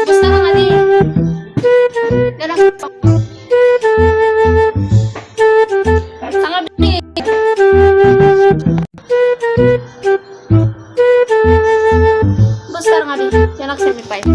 Basta ka nga di. Dalang. Sanga di. Basta nga di. Yan ang 75.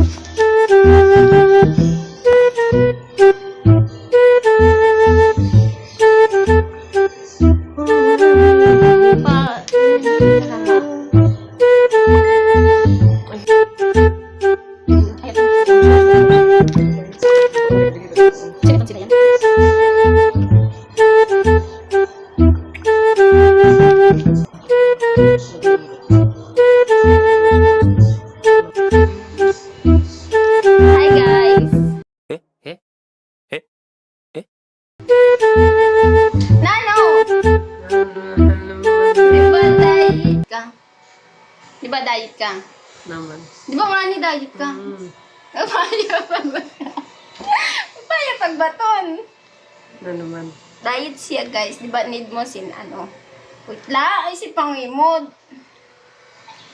Hi guys. Nano? Di ba diet ka? Naman. Di ba nga ni diet ka? Papaya pagbaton. Papaya pagbaton. Na naman. Diet siya guys. Di ba need mo wait la, ay si pangimod.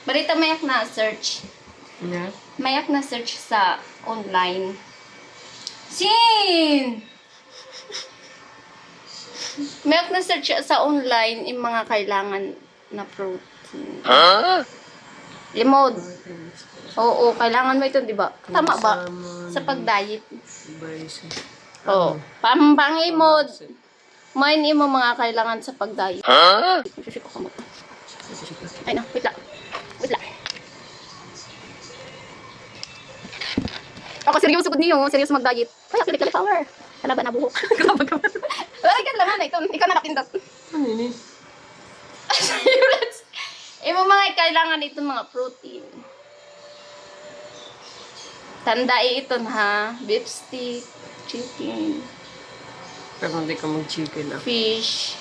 Barita mayak na search. Yeah. Mayak na search sa online. Sin! Mayak na search sa online yung mga kailangan na protein. Limod. Oo, kailangan mo ito, di ba? Tama ba? Sa pag-diet. Oo. Pangimod. Main mo mga kailangan sa pag-diet. Ay na, wait lang. Wait lang. Ako seryoso ko niyo, seryoso mag-diet. Kaya kilik power. Kalaban na buhok. Wala ka laman na ito. Ikaw na napindot. Ano yun eh? Yung mga kailangan ito mga protein. Tandai ito ha. Beef stick, chicken, Pero hindi ka mag-chicken ah. fish.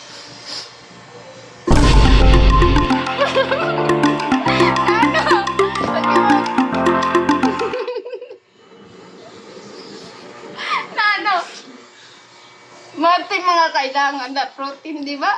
Nano? Mga mga kailangan na protein, di ba?